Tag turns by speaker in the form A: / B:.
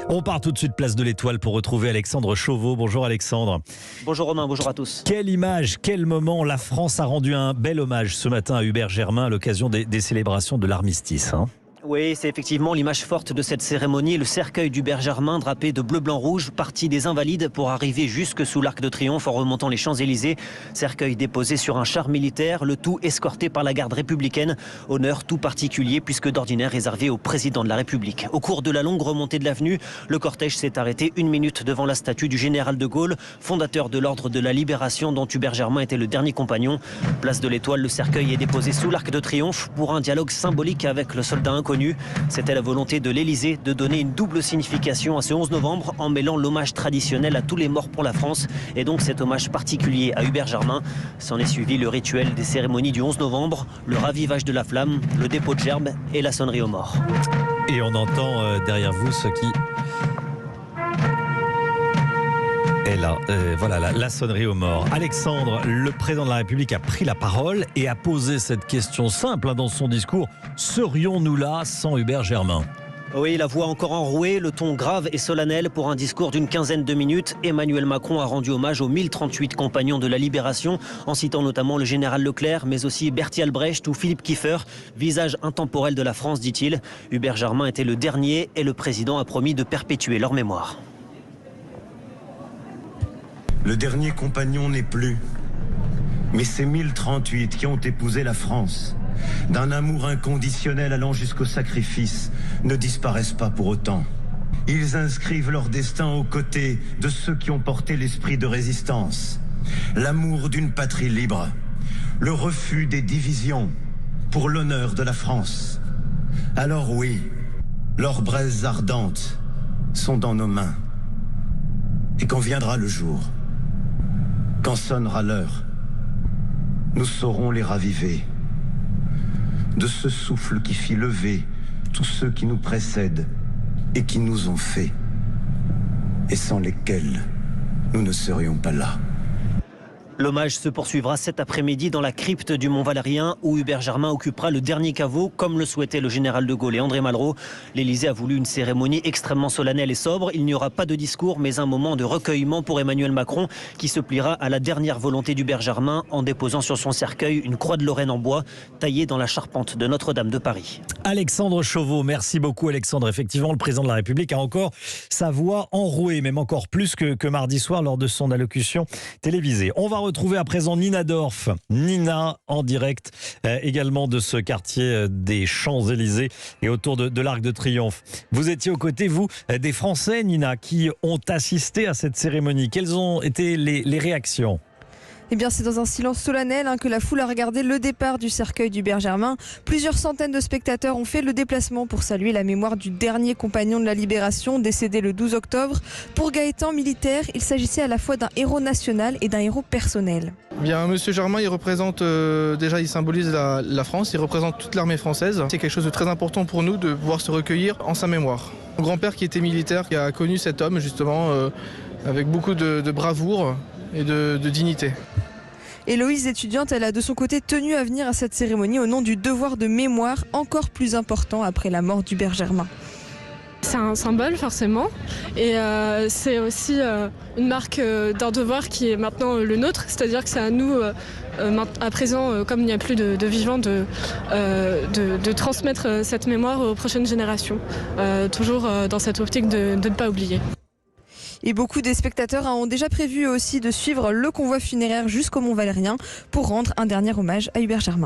A: On part tout de suite place de l'Étoile pour retrouver Alexandre Chauveau. Bonjour Alexandre.
B: Bonjour Romain, bonjour à tous.
A: Quelle image, quel moment. La France a rendu un bel hommage ce matin à Hubert Germain à l'occasion des célébrations de l'armistice.
B: Oui, c'est effectivement l'image forte de cette cérémonie, le cercueil d'Hubert Germain drapé de bleu, blanc, rouge, parti des Invalides pour arriver jusque sous l'Arc de Triomphe en remontant les Champs-Élysées. Cercueil déposé sur un char militaire, le tout escorté par la garde républicaine. Honneur tout particulier puisque d'ordinaire réservé au président de la République. Au cours de la longue remontée de l'avenue, le cortège s'est arrêté 1 minute devant la statue du général de Gaulle, fondateur de l'ordre de la Libération dont Hubert Germain était le dernier compagnon. Place de l'Étoile, le cercueil est déposé sous l'Arc de Triomphe pour un dialogue symbolique avec le soldat inconnu. C'était la volonté de l'Élysée de donner une double signification à ce 11 novembre en mêlant l'hommage traditionnel à tous les morts pour la France et donc cet hommage particulier à Hubert Germain. S'en est suivi le rituel des cérémonies du 11 novembre, le ravivage de la flamme, le dépôt de gerbes et la sonnerie aux morts.
A: Et on entend derrière vous ce qui... Et là, voilà la sonnerie aux morts. Alexandre, le président de la République a pris la parole et a posé cette question simple dans son discours. Serions-nous là sans Hubert Germain ?
B: Oui, la voix encore enrouée, le ton grave et solennel pour un discours d'une quinzaine de minutes. Emmanuel Macron a rendu hommage aux 1038 compagnons de la Libération, en citant notamment le général Leclerc, mais aussi Berthier Albrecht ou Philippe Kieffer, visage intemporel de la France, dit-il. Hubert Germain était le dernier et le président a promis de perpétuer leur mémoire.
C: Le dernier compagnon n'est plus, mais ces 1038 qui ont épousé la France, d'un amour inconditionnel allant jusqu'au sacrifice, ne disparaissent pas pour autant. Ils inscrivent leur destin aux côtés de ceux qui ont porté l'esprit de résistance, l'amour d'une patrie libre, le refus des divisions pour l'honneur de la France. Alors oui, leurs braises ardentes sont dans nos mains. Et quand viendra le jour, quand sonnera l'heure, nous saurons les raviver. De ce souffle qui fit lever tous ceux qui nous précèdent et qui nous ont fait, et sans lesquels nous ne serions pas là.
B: L'hommage se poursuivra cet après-midi dans la crypte du Mont-Valérien où Hubert Germain occupera le dernier caveau comme le souhaitait le général de Gaulle et André Malraux. L'Élysée a voulu une cérémonie extrêmement solennelle et sobre. Il n'y aura pas de discours mais un moment de recueillement pour Emmanuel Macron qui se pliera à la dernière volonté d'Hubert Germain en déposant sur son cercueil une croix de Lorraine en bois taillée dans la charpente de Notre-Dame de Paris.
A: Alexandre Chauveau, merci beaucoup Alexandre. Effectivement, le président de la République a encore sa voix enrouée, même encore plus que mardi soir lors de son allocution télévisée. On va retrouver à présent Nina Dorf. Nina en direct également de ce quartier des Champs-Élysées et autour de l'Arc de Triomphe. Vous étiez aux côtés, vous, des Français, Nina, qui ont assisté à cette cérémonie. Quelles ont été les réactions ?
D: Eh bien, c'est dans un silence solennel que la foule a regardé le départ du cercueil d'Hubert Germain. Plusieurs centaines de spectateurs ont fait le déplacement pour saluer la mémoire du dernier compagnon de la Libération, décédé le 12 octobre. Pour Gaëtan, militaire, il s'agissait à la fois d'un héros national et d'un héros personnel.
E: Bien, Monsieur Germain, il représente déjà, il symbolise la France, il représente toute l'armée française. C'est quelque chose de très important pour nous de pouvoir se recueillir en sa mémoire. Mon grand-père qui était militaire, qui a connu cet homme justement avec beaucoup de bravoure et de dignité.
D: Héloïse, étudiante, elle a de son côté tenu à venir à cette cérémonie au nom du devoir de mémoire encore plus important après la mort d'Hubert Germain.
F: C'est un symbole forcément et c'est aussi une marque d'un devoir qui est maintenant le nôtre, c'est-à-dire que c'est à nous à présent, comme il n'y a plus de vivants, de transmettre cette mémoire aux prochaines générations, toujours dans cette optique de ne pas oublier.
D: Et beaucoup des spectateurs ont déjà prévu aussi de suivre le convoi funéraire jusqu'au Mont-Valérien pour rendre un dernier hommage à Hubert Germain.